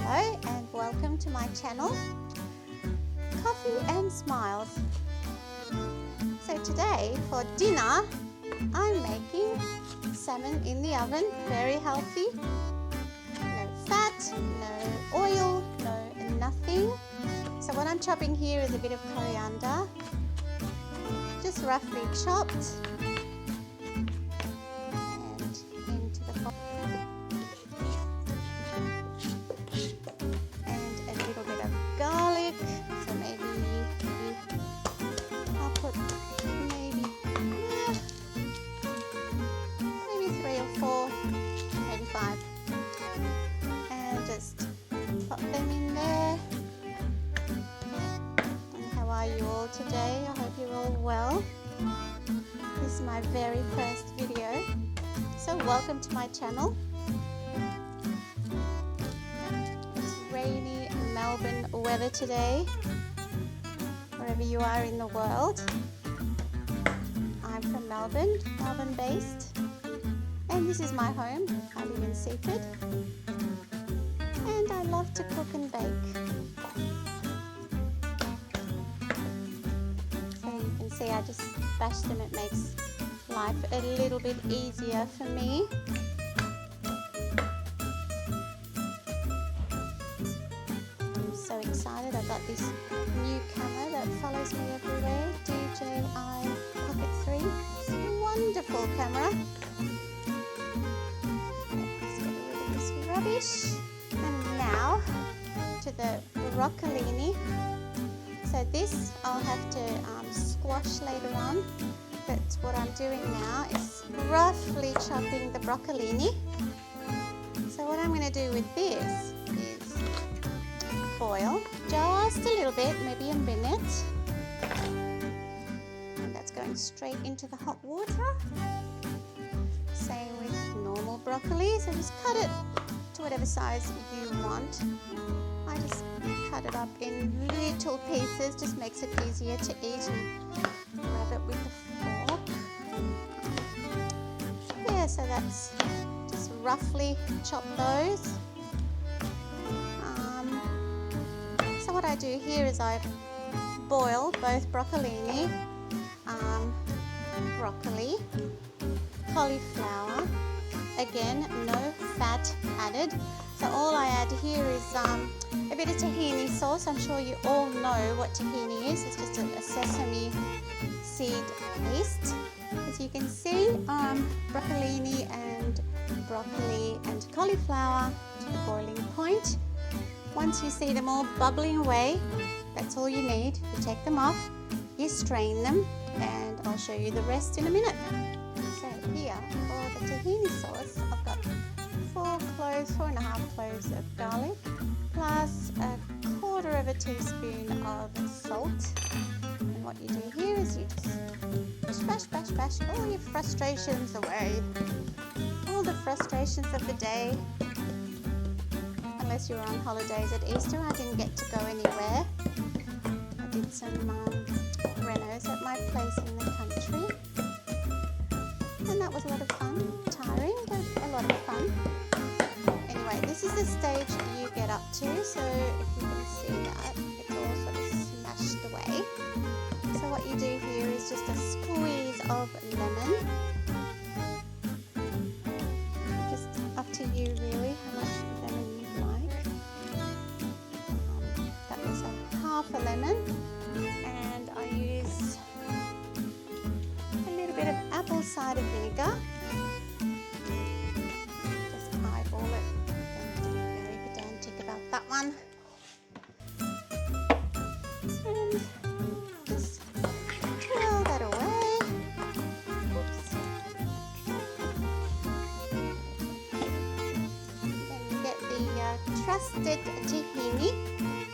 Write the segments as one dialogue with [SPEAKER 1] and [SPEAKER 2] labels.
[SPEAKER 1] Hello and welcome to my channel, Coffee and Smiles. So today for dinner, I'm making salmon in the oven, very healthy. No fat, no oil, no nothing. So what I'm chopping here is a bit of coriander, just roughly chopped. And just pop them in there. And how are you all today? I hope you're all well. This is my very first video, so welcome to my channel. It's rainy Melbourne weather today, wherever you are in the world. I'm from Melbourne based. And this is my home. I live in Seaford and I love to cook and bake. So you can see I just bash them. It makes life a little bit easier for me. I'm so excited. I've got this new camera that follows me everywhere, DJI Pocket 3. It's a wonderful camera. Rubbish. And now to the broccolini. So this I'll have to squash later on, but what I'm doing now is roughly chopping the broccolini. So what I'm going to do with this is boil just a little bit, maybe a minute, and that's going straight into the hot water. Same with normal broccoli, so just cut it to whatever size you want. I just cut it up in little pieces, just makes it easier to eat, and grab it with a fork. Yeah, so that's just roughly chop those. So what I do here is I boil both broccolini, broccoli, cauliflower. Again, no fat added. So all I add here is a bit of tahini sauce. I'm sure you all know what tahini is. It's just a sesame seed paste. As you can see, broccolini and broccoli and cauliflower to the boiling point. Once you see them all bubbling away, that's all you need. You take them off, you strain them, and I'll show you the rest in a minute. So here for the tahini sauce, I've got 4.5 cloves of garlic, plus a 1/4 teaspoon of salt. And what you do here is you just bash all your frustrations away, all the frustrations of the day. Unless you were on holidays at Easter, I didn't get to go anywhere. I did some renos at my place in the country. And that was a lot of fun, tiring, but a lot of fun. Anyway, this is the stage you get up to, so if you can see that, it's all sort of smashed away. So what you do here is just a squeeze of lemon. Just up to you really, how much lemon you'd like. That was a 1/2 lemon, and I use bit of apple cider vinegar. Just eyeball it. Don't be very pedantic about that one. And just twirl that away. Oops. Then you get the trusted tahini,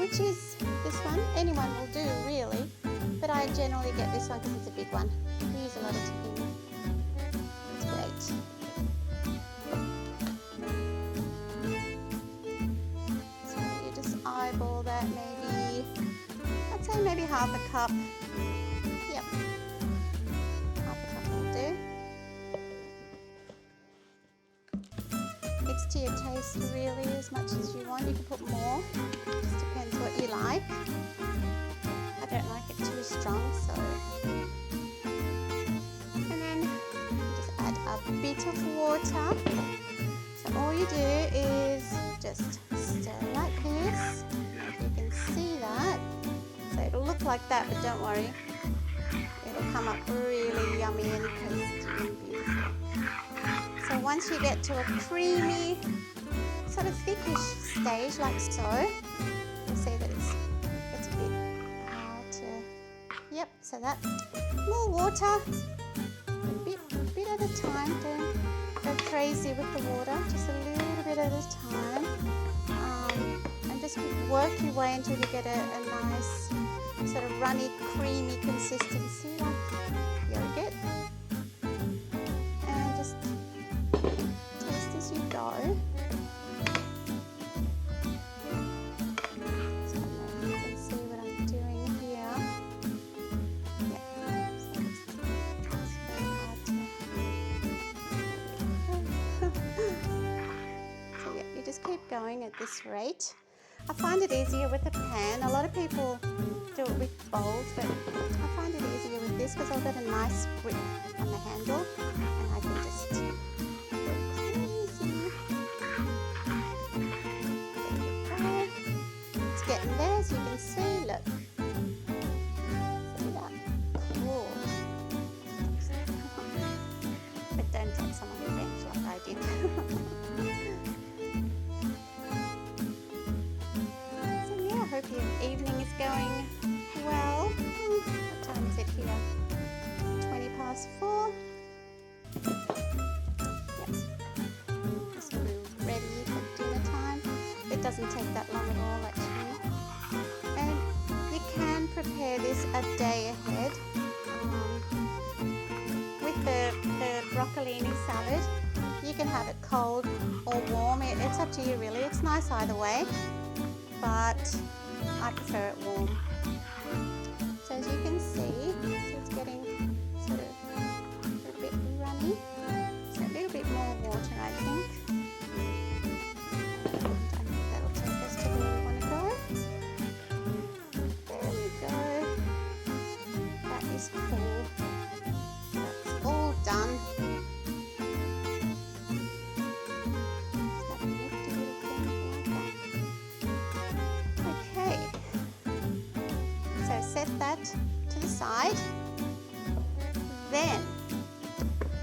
[SPEAKER 1] which is this one. Anyone will do really, but I generally get this one because it's a big one. We use a lot of tahini. It's great. So you just eyeball that maybe, I'd say maybe 1/2 cup. Yep. 1/2 cup will do. It's to your taste really, as much as you want. You can put more, just depends what you like. I don't like it too strong, so. And then you just add a bit of water. So all you do is just stir like this. You can see that. So it'll look like that, but don't worry. It'll come up really yummy and tasty and beautiful. So once you get to a creamy, sort of thickish stage like so, you'll see that it's a bit hard to, yep, so that, more water, a bit at a time, don't go crazy with the water, just a little bit at a time, and just work your way until you get a nice sort of runny, creamy consistency like yogurt, and just taste as you go. So you can see what I'm doing here. Yeah, so it's very hard to. So yeah, you just keep going at this rate. I find it easier with a pan. A lot of people do it with bowls, but I find it easier with this because I've got a nice grip on the handle and I can just go crazy. There you go. It's getting there, as you can see, look. See that? Cool. But don't take some on the bench like I did. I hope your evening is going well. What time is it here? 20 past 4. Yep. This will be ready for dinner time. It doesn't take that long at all actually. And you can prepare this a day ahead. With the broccolini salad, you can have it cold or warm. It's up to you really. It's nice either way. But I prefer it warm. So as you can see, so it's getting sort of a little bit runny. So a little bit more water, I think. And I think that'll take us to where we want to go. There we go. That is cool. That's all done. Set that to the side. Then,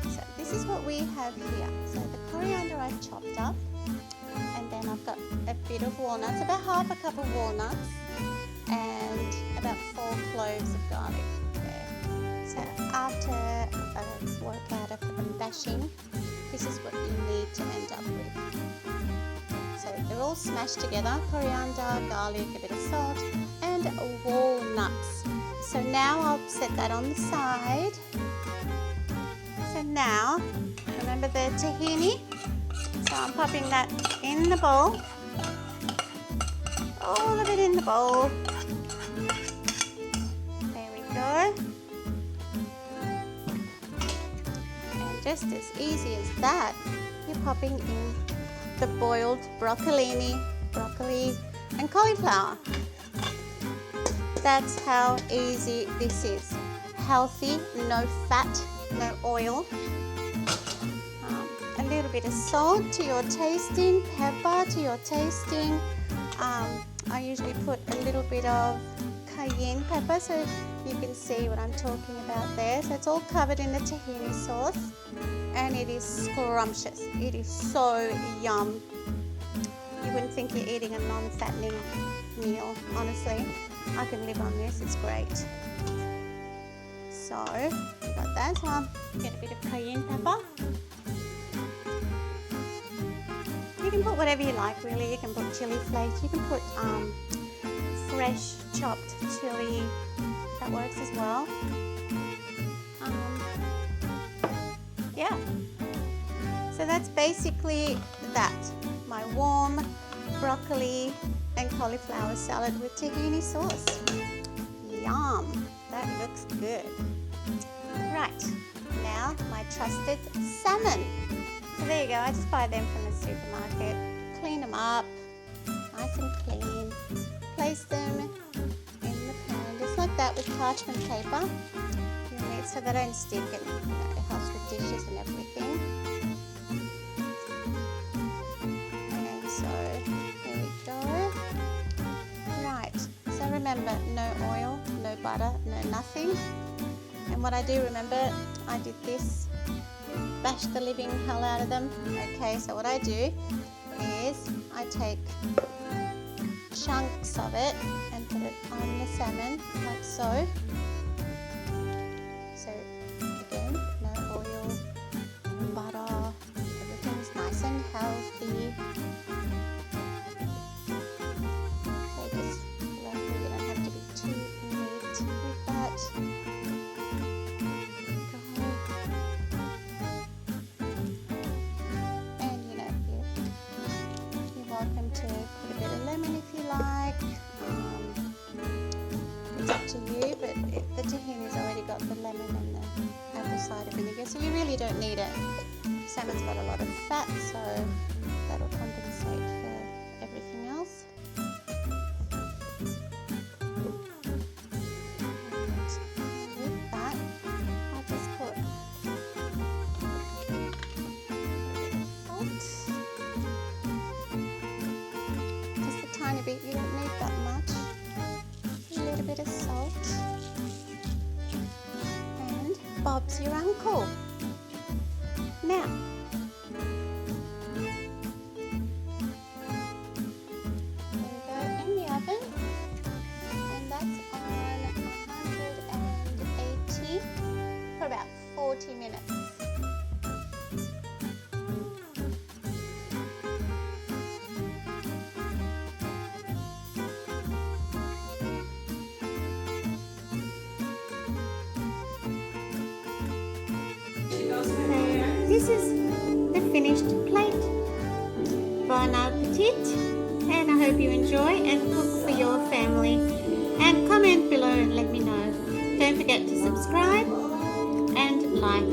[SPEAKER 1] so this is what we have here. So the coriander I've chopped up, and then I've got a bit of walnuts, about half a cup of walnuts, and about 4 cloves of garlic there. So after a workout of bashing, this is what you need to end up with. So they're all smashed together, coriander, garlic, a bit of salt, and walnuts. So now I'll set that on the side. So now, remember the tahini? So I'm popping that in the bowl. All of it in the bowl. There we go. And just as easy as that, you're popping in the boiled broccoli and cauliflower. That's how easy this is. Healthy, no fat, no oil. A little bit of salt to your tasting, pepper to your tasting. I usually put a little bit of cayenne pepper so you can see what I'm talking about there. So it's all covered in the tahini sauce and it is scrumptious. It is so yum. You wouldn't think you're eating a non-fattening meal, honestly. I can live on this, it's great. So, we got that. So I'll get a bit of cayenne pepper. You can put whatever you like, really. You can put chili flakes. You can put fresh chopped chili. That works as well. Yeah. So that's basically that. My warm broccoli and cauliflower salad with tahini sauce. Yum, that looks good. Right, now my trusted salmon. So there you go, I just buy them from the supermarket, clean them up, nice and clean, place them in the pan, just like that with parchment paper, so they don't stick and it helps with dishes and everything. And so there we go. Right, so remember, no oil, no butter, no nothing. And what I do remember, I did this, bash the living hell out of them. Okay, so what I do is I take chunks of it and put it on the salmon like so. So again, no oil, no butter, everything's nice and healthy. So just roughly, you don't have to be too neat with that. And you know, you're welcome to put a bit of lemon if you like. It's up to you, but the tahini's already got the lemon and the apple cider vinegar, so you really don't need it. Salmon's got a lot of fat, so that'll compensate for everything else. And with that, I'll just put a bit of salt. Just a tiny bit, you don't need that much. A little bit of salt. And Bob's your uncle. Now, there we go in the oven, and that's on 180 for about 40 minutes. This is the finished plate. Bon appetit, and I hope you enjoy and cook for your family. And comment below and let me know. Don't forget to subscribe and like.